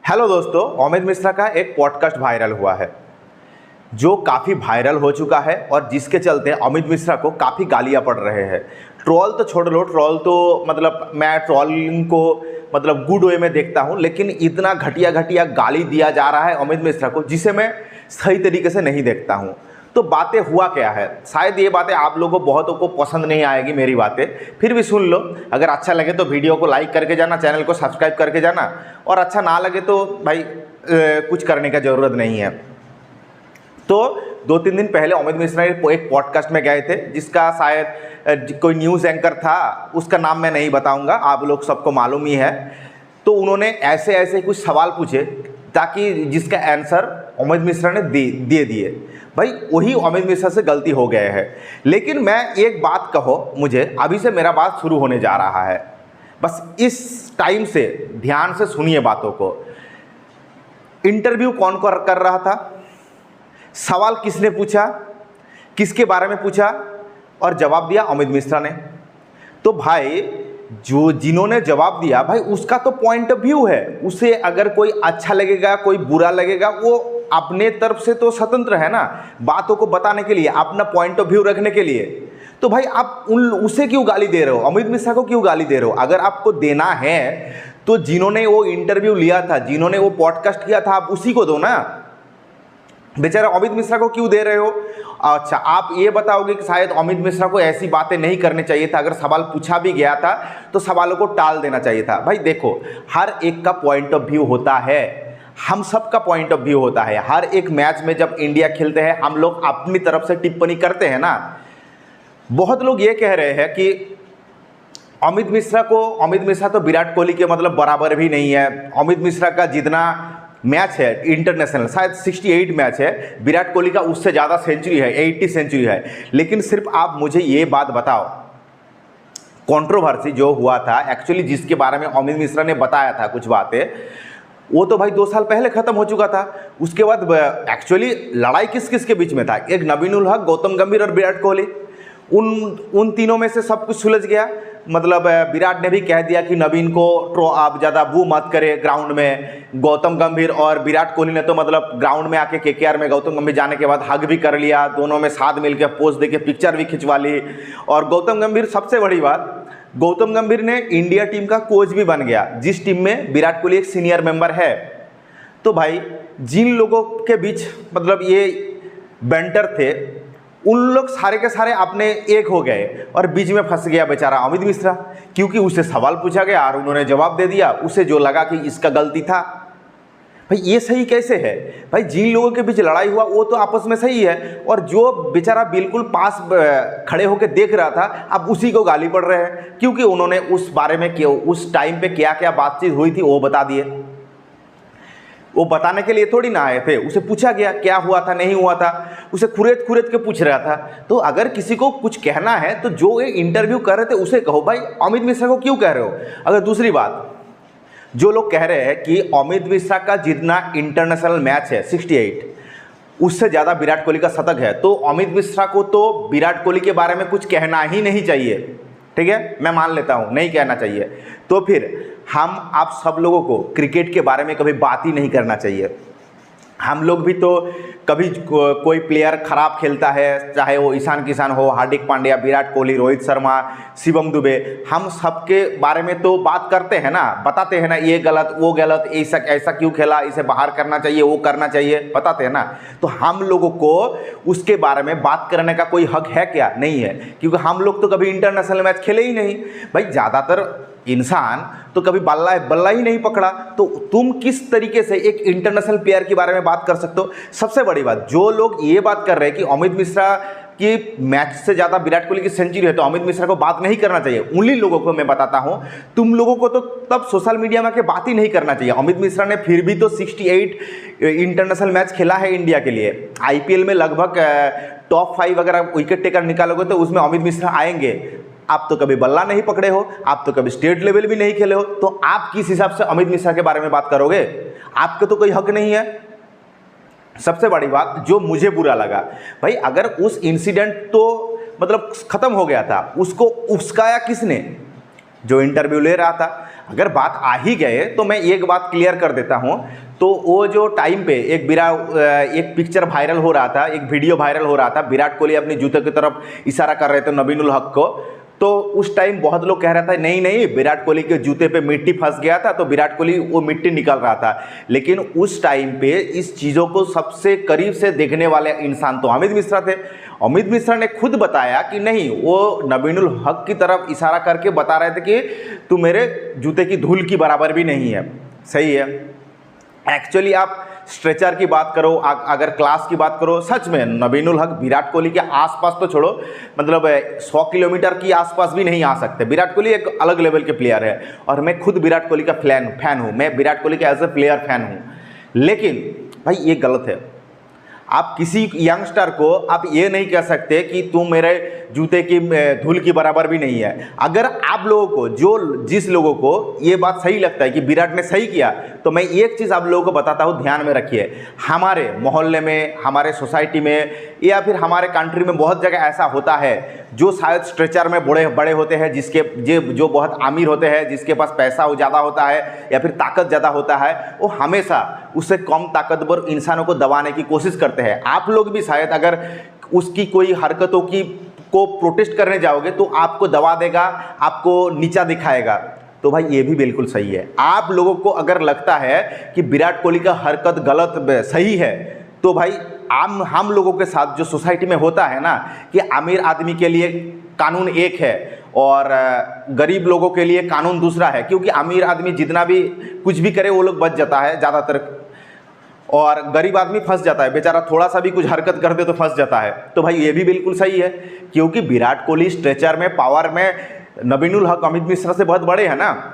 Hello दोस्तों, अमित मिश्रा का एक पॉडकास्ट वायरल हुआ है जो काफ़ी वायरल हो चुका है और जिसके चलते अमित मिश्रा को काफ़ी गालियां पड़ रहे हैं। ट्रोल तो छोड़ लो, ट्रोल तो मतलब मैं ट्रोलिंग को मतलब गुड वे में देखता हूं, लेकिन इतना घटिया घटिया गाली दिया जा रहा है अमित मिश्रा को जिसे मैं सही तरीके से नहीं देखता हूं। तो बातें हुआ क्या है, शायद ये बातें आप लोगों को बहुतों को पसंद नहीं आएगी मेरी बातें, फिर भी सुन लो। अगर अच्छा लगे तो वीडियो को लाइक करके जाना, चैनल को सब्सक्राइब करके जाना, और अच्छा ना लगे तो भाई कुछ करने का ज़रूरत नहीं है। तो 2-3 दिन पहले अमित मिश्रा एक पॉडकास्ट में गए थे जिसका शायद कोई न्यूज़ एंकर था, उसका नाम मैं नहीं बताऊंगा, आप लोग सबको मालूम ही है। तो उन्होंने ऐसे ऐसे कुछ सवाल पूछे ताकि जिसका आंसर अमित मिश्रा ने दे दिए। भाई वही अमित मिश्रा से गलती हो गए है। लेकिन मैं एक बात कहो, मुझे अभी से मेरा बात शुरू होने जा रहा है, बस इस टाइम से ध्यान से सुनिए बातों को। इंटरव्यू कौन कर रहा था, सवाल किसने पूछा, किसके बारे में पूछा, और जवाब दिया अमित मिश्रा ने। तो भाई जो जिन्होंने जवाब दिया, भाई उसका तो पॉइंट ऑफ व्यू है, उसे अगर कोई अच्छा लगेगा कोई बुरा लगेगा, वो अपने तरफ से तो स्वतंत्र है ना, बातों को बताने के लिए, अपना पॉइंट ऑफ व्यू रखने के लिए। तो भाई आप उसे क्यों गाली दे रहे हो, अमित मिश्रा को क्यों गाली दे रहे हो? अगर आपको देना है तो जिन्होंने वो इंटरव्यू लिया था, जिन्होंने वो पॉडकास्ट किया था, आप उसी को दो ना, बेचारा अमित मिश्रा को क्यों दे रहे हो? अच्छा, आप ये बताओगे कि शायद अमित मिश्रा को ऐसी बातें नहीं करनी चाहिए था, अगर सवाल पूछा भी गया था तो सवालों को टाल देना चाहिए था। भाई देखो, हर एक का पॉइंट ऑफ व्यू होता है, हम सब का पॉइंट ऑफ व्यू होता है। हर एक मैच में जब इंडिया खेलते हैं हम लोग अपनी तरफ से टिप्पणी करते हैं ना। बहुत लोग ये कह रहे हैं कि अमित मिश्रा तो विराट कोहली के मतलब बराबर भी नहीं है। अमित मिश्रा का जितना मैच है इंटरनेशनल, शायद 68 मैच है, विराट कोहली का उससे ज़्यादा सेंचुरी है, 80 सेंचुरी है। लेकिन सिर्फ आप मुझे ये बात बताओ, कंट्रोवर्सी जो हुआ था एक्चुअली, जिसके बारे में अमित मिश्रा ने बताया था कुछ बातें, वो तो भाई 2 साल पहले खत्म हो चुका था। उसके बाद एक्चुअली लड़ाई किस किस के बीच में था? एक नबीन उल हक, गौतम गंभीर और विराट कोहली। उन तीनों में से सब कुछ सुलझ गया। मतलब विराट ने भी कह दिया कि नबीन को आप ज़्यादा वो मत करे ग्राउंड में। गौतम गंभीर और विराट कोहली ने तो मतलब ग्राउंड में आके केकेआर में गौतम गंभीर जाने के बाद हग भी कर लिया, दोनों में साथ मिलकर पोज देके पिक्चर भी खिंचवा ली। और गौतम गंभीर, सबसे बड़ी बात, गौतम गंभीर ने इंडिया टीम का कोच भी बन गया, जिस टीम में विराट कोहली एक सीनियर मेंबर है। तो भाई जिन लोगों के बीच मतलब ये बेंटर थे, उन लोग सारे के सारे अपने एक हो गए और बीच में फंस गया बेचारा अमित मिश्रा, क्योंकि उसे सवाल पूछा गया और उन्होंने जवाब दे दिया। उसे जो लगा कि इसका गलती था। भाई ये सही कैसे है? भाई जिन लोगों के बीच लड़ाई हुआ वो तो आपस में सही है, और जो बेचारा बिल्कुल पास खड़े होकर देख रहा था, अब उसी को गाली पड़ रहे हैं, क्योंकि उन्होंने उस बारे में उस टाइम पे क्या क्या बातचीत हुई थी वो बता दिए। वो बताने के लिए थोड़ी ना आए थे, उसे पूछा गया क्या हुआ था नहीं हुआ था, उसे खुरेद खुरेद के पूछ रहा था। तो अगर किसी को कुछ कहना है तो जो ये इंटरव्यू कर रहे थे उसे कहो, भाई अमित मिश्रा को क्यों कह रहे हो? अगर दूसरी बात, जो लोग कह रहे हैं कि अमित मिश्रा का जितना इंटरनेशनल मैच है 68, उससे ज़्यादा विराट कोहली का शतक है, तो अमित मिश्रा को तो विराट कोहली के बारे में कुछ कहना ही नहीं चाहिए। ठीक है, मैं मान लेता हूँ नहीं कहना चाहिए। तो फिर हम आप सब लोगों को क्रिकेट के बारे में कभी बात ही नहीं करना चाहिए। हम लोग भी तो कभी कोई प्लेयर खराब खेलता है, चाहे वो ईशान किशन हो, हार्दिक पांड्या, विराट कोहली, रोहित शर्मा, शिवम दुबे, हम सबके बारे में तो बात करते हैं ना, बताते हैं ना, ये गलत वो गलत, ऐसा क्यों खेला, इसे बाहर करना चाहिए, वो करना चाहिए, बताते हैं ना। तो हम लोगों को उसके बारे में बात करने का कोई हक है क्या? नहीं है, क्योंकि हम लोग तो कभी इंटरनेशनल मैच खेले ही नहीं। भाई ज़्यादातर इंसान तो कभी बल्ला ही नहीं पकड़ा, तो तुम किस तरीके से एक इंटरनेशनल प्लेयर के बारे में बात कर सकते हो? सबसे बड़ी बात, जो लोग ये बात कर रहे हैं कि अमित मिश्रा की मैच से ज़्यादा विराट कोहली की सेंचुरी है तो अमित मिश्रा को बात नहीं करना चाहिए, उन्हीं लोगों को मैं बताता हूं, तुम लोगों को तो तब सोशल मीडिया में के बात ही नहीं करना चाहिए। अमित मिश्रा ने फिर भी तो 68 इंटरनेशनल मैच खेला है इंडिया के लिए। आईपीएल में लगभग टॉप 5 अगर आप विकेट टेकर निकालोगे तो उसमें अमित मिश्रा आएंगे। आप तो कभी बल्ला नहीं पकड़े हो, आप तो कभी स्टेट लेवल भी नहीं खेले हो, तो आप किस हिसाब से अमित मिश्रा के बारे में बात करोगे? आपको तो कोई हक नहीं है। सबसे बड़ी बात जो मुझे बुरा लगा, भाई अगर उस इंसिडेंट तो मतलब खत्म हो गया था, उसको उस्काया किसने? जो इंटरव्यू ले रहा था। अगर बात आ ही गए तो मैं एक बात क्लियर कर देता हूँ, तो वो जो टाइम पे एक पिक्चर वायरल हो रहा था, एक वीडियो वायरल हो रहा था, विराट कोहली अपनी जूते की तरफ इशारा कर रहे थे नबीनुल हक को, तो उस टाइम बहुत लोग कह रहा था नहीं नहीं विराट कोहली के जूते पे मिट्टी फंस गया था तो विराट कोहली वो मिट्टी निकल रहा था। लेकिन उस टाइम पे इस चीज़ों को सबसे करीब से देखने वाले इंसान तो अमित मिश्रा थे। अमित मिश्रा ने खुद बताया कि नहीं, वो नबीनुल हक की तरफ इशारा करके बता रहे थे कि तू मेरे जूते की धूल की बराबर भी नहीं है। सही है। एक्चुअली आप स्ट्रेचर की बात करो, अगर क्लास की बात करो, सच में नबीनुल हक विराट कोहली के आसपास तो छोड़ो, मतलब 100 किलोमीटर की आसपास भी नहीं आ सकते। विराट कोहली एक अलग लेवल के प्लेयर है और मैं खुद विराट कोहली का फैन हूँ, मैं विराट कोहली का एज ए प्लेयर फैन हूँ। लेकिन भाई ये गलत है। आप किसी यंगस्टर को आप ये नहीं कह सकते कि तुम मेरे जूते की धूल की बराबर भी नहीं है। अगर आप लोगों को जिस लोगों को ये बात सही लगता है कि विराट ने सही किया, तो मैं एक चीज़ आप लोगों को बताता हूँ, ध्यान में रखिए। हमारे मोहल्ले में, हमारे सोसाइटी में या फिर हमारे कंट्री में बहुत जगह ऐसा होता है जो शायद स्ट्रेचर में बड़े होते हैं, जो बहुत अमीर होते हैं, जिसके पास पैसा ज़्यादा होता है या फिर ताकत ज़्यादा होता है, वो हमेशा उससे कम ताकतवर इंसानों को दबाने की कोशिश करते हैं। आप लोग भी शायद अगर उसकी कोई हरकतों को प्रोटेस्ट करने जाओगे तो आपको दबा देगा, आपको नीचा दिखाएगा। तो भाई ये भी बिल्कुल सही है। आप लोगों को अगर लगता है कि विराट कोहली का हरकत गलत सही है, तो भाई हम लोगों के साथ जो सोसाइटी में होता है ना कि अमीर आदमी के लिए कानून एक है और गरीब लोगों के लिए कानून दूसरा है, क्योंकि अमीर आदमी जितना भी कुछ भी करे वो लोग बच जाता है ज़्यादातर, और गरीब आदमी फंस जाता है बेचारा, थोड़ा सा भी कुछ हरकत कर दे तो फंस जाता है। तो भाई ये भी बिल्कुल सही है, क्योंकि विराट कोहली स्ट्रेचर में, पावर में नबीनुल हक अमित मिश्रा से बहुत बड़े हैं ना।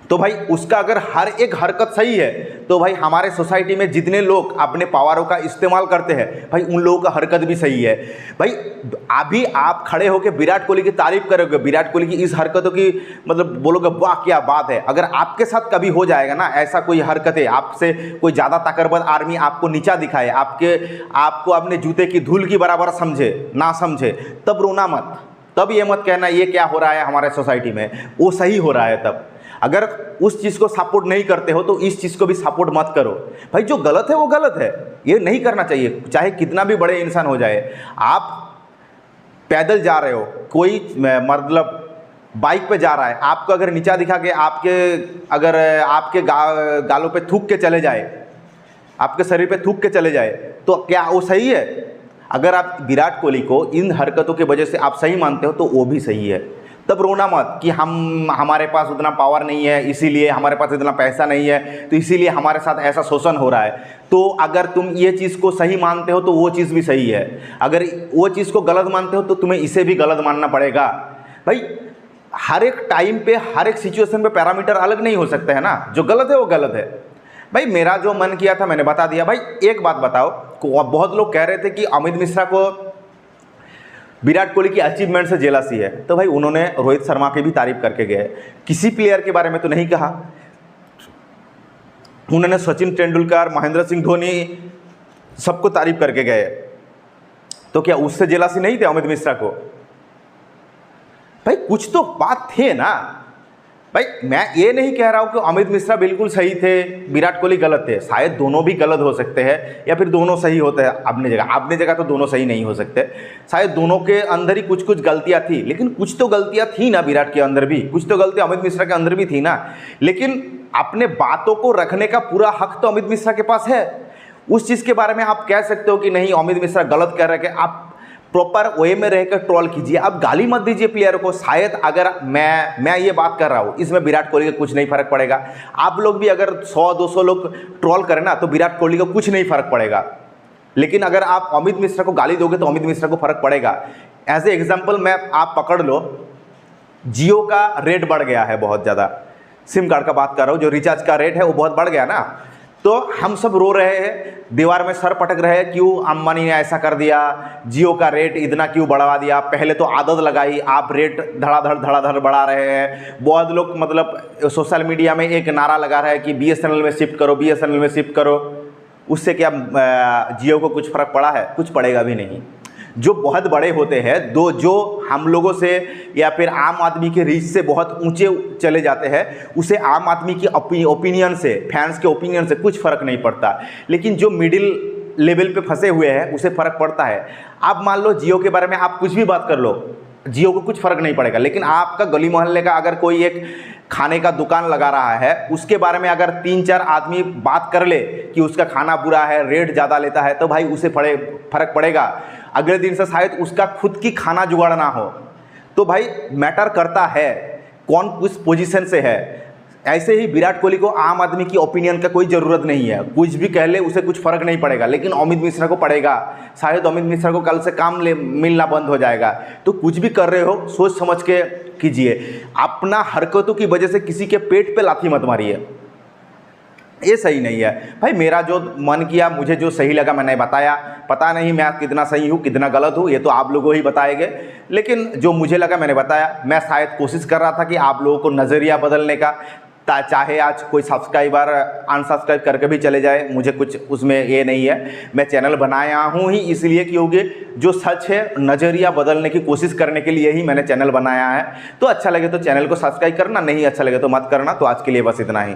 तो भाई उसका अगर हर एक हरकत सही है, तो भाई हमारे सोसाइटी में जितने लोग अपने पावरों का इस्तेमाल करते हैं, भाई उन लोगों का हरकत भी सही है। भाई अभी आप खड़े होकर विराट कोहली की तारीफ करोगे, विराट कोहली की इस हरकतों की मतलब बोलोगे वाह क्या बात है। अगर आपके साथ कभी हो जाएगा ना ऐसा कोई हरकतें, आपसे कोई ज़्यादा ताकतवर आर्मी आपको नीचा दिखाए, आपको अपने जूते की धूल की बराबर समझे ना समझे, तब रोना मत, तब ये मत कहना ये क्या हो रहा है हमारे सोसाइटी में, वो सही हो रहा है। तब अगर उस चीज़ को सपोर्ट नहीं करते हो तो इस चीज़ को भी सपोर्ट मत करो। भाई जो गलत है वो गलत है, ये नहीं करना चाहिए, चाहे कितना भी बड़े इंसान हो जाए। आप पैदल जा रहे हो, कोई मतलब बाइक पे जा रहा है, आपको अगर नीचा दिखा के आपके गालों पे थूक के चले जाए, आपके शरीर पे थूक के चले जाए, तो क्या वो सही है? अगर आप विराट कोहली को इन हरकतों की वजह से आप सही मानते हो तो वो भी सही है। तब रोना मत कि हमारे पास उतना पावर नहीं है, इसीलिए हमारे पास इतना पैसा नहीं है, तो इसीलिए हमारे साथ ऐसा शोषण हो रहा है। तो अगर तुम ये चीज़ को सही मानते हो तो वो चीज़ भी सही है, अगर वो चीज़ को गलत मानते हो तो तुम्हें इसे भी गलत मानना पड़ेगा। भाई हर एक टाइम पे, हर एक सिचुएशन पे पैरामीटर अलग नहीं हो सकते हैं ना, जो गलत है वो गलत है। भाई मेरा जो मन किया था मैंने बता दिया। भाई एक बात बताओ, बहुत लोग कह रहे थे कि अमित मिश्रा को विराट कोहली की अचीवमेंट से जेलसी है, तो भाई उन्होंने रोहित शर्मा की भी तारीफ करके गए, किसी प्लेयर के बारे में तो नहीं कहा। उन्होंने सचिन तेंदुलकर, महेंद्र सिंह धोनी सबको तारीफ करके गए, तो क्या उससे जेलसी नहीं थे अमित मिश्रा को? भाई कुछ तो बात थे ना। भाई मैं ये नहीं कह रहा हूँ कि अमित मिश्रा बिल्कुल सही थे, विराट कोहली गलत थे, शायद दोनों भी गलत हो सकते हैं या फिर दोनों सही होते हैं अपनी जगह तो दोनों सही नहीं हो सकते। शायद दोनों के अंदर ही कुछ कुछ गलतियाँ थी, लेकिन कुछ तो गलतियाँ थी ना विराट के अंदर भी, कुछ तो गलतियाँ अमित मिश्रा के अंदर भी थी ना। लेकिन अपने बातों को रखने का पूरा हक तो अमित मिश्रा के पास है। उस चीज़ के बारे में आप कह सकते हो कि नहीं अमित मिश्रा गलत कह रहे हैं, आप प्रॉपर वे में रहकर ट्रोल कीजिए, आप गाली मत दीजिए प्लेयर को। शायद अगर मैं ये बात कर रहा हूँ, इसमें विराट कोहली का कुछ नहीं फर्क पड़ेगा। आप लोग भी अगर 100-200 लोग ट्रोल करें ना तो विराट कोहली को कुछ नहीं फर्क पड़ेगा, लेकिन अगर आप अमित मिश्रा को गाली दोगे तो अमित मिश्रा को फर्क पड़ेगा। एज ए एग्जाम्पल आप पकड़ लो, जियो का रेट बढ़ गया है बहुत ज़्यादा, सिम कार्ड का बात कर रहा हूँ, जो रिचार्ज का रेट है वो बहुत बढ़ गया ना। तो हम सब रो रहे हैं, दीवार में सर पटक रहे हैं, क्यों अंबानी ने ऐसा कर दिया, जियो का रेट इतना क्यों बढ़ा दिया, पहले तो आदत लगाई, आप रेट धड़ाधड़ बढ़ा रहे हैं। बहुत लोग मतलब सोशल मीडिया में एक नारा लगा रहा है कि BSNL में शिफ्ट करो, BSNL में शिफ्ट करो। उससे क्या जियो को कुछ फ़र्क पड़ा है? कुछ पड़ेगा भी नहीं। जो बहुत बड़े होते हैं, जो हम लोगों से या फिर आम आदमी के रीच से बहुत ऊंचे चले जाते हैं, उसे आम आदमी की ओपिनियन से, फैंस के ओपिनियन से कुछ फ़र्क नहीं पड़ता। लेकिन जो मिडिल लेवल पे फंसे हुए हैं उसे फ़र्क पड़ता है। आप मान लो जियो के बारे में आप कुछ भी बात कर लो, जियो को कुछ फ़र्क नहीं पड़ेगा, लेकिन आपका गली मोहल्ले का अगर कोई एक खाने का दुकान लगा रहा है, उसके बारे में अगर 3-4 आदमी बात कर ले कि उसका खाना बुरा है, रेट ज़्यादा लेता है, तो भाई उसे फ़र्क पड़ेगा। अगले दिन से शायद उसका खुद की खाना जुगाड़ ना हो। तो भाई मैटर करता है कौन किस पोजीशन से है। ऐसे ही विराट कोहली को आम आदमी की ओपिनियन का कोई ज़रूरत नहीं है, कुछ भी कह ले उसे कुछ फ़र्क नहीं पड़ेगा। लेकिन अमित मिश्रा को पड़ेगा, शायद अमित मिश्रा को कल से काम मिलना बंद हो जाएगा। तो कुछ भी कर रहे हो सोच समझ के कीजिए, अपना हरकतों की वजह से किसी के पेट पे लाथी मत मारिए, ये सही नहीं है। भाई मेरा जो मन किया, मुझे जो सही लगा मैंने बताया। पता नहीं मैं कितना सही हूँ कितना गलत हूँ, ये तो आप लोगों ही बताएंगे, लेकिन जो मुझे लगा मैंने बताया। मैं शायद कोशिश कर रहा था कि आप लोगों को नज़रिया बदलने का, चाहे आज कोई सब्सक्राइबर अनसब्सक्राइब करके भी चले जाए, मुझे कुछ उसमें ये नहीं है। मैं चैनल बनाया हूँ ही इसलिए क्योंकि जो सच है नज़रिया बदलने की कोशिश करने के लिए ही मैंने चैनल बनाया है। तो अच्छा लगे तो चैनल को सब्सक्राइब करना, नहीं अच्छा लगे तो मत करना। तो आज के लिए बस इतना ही।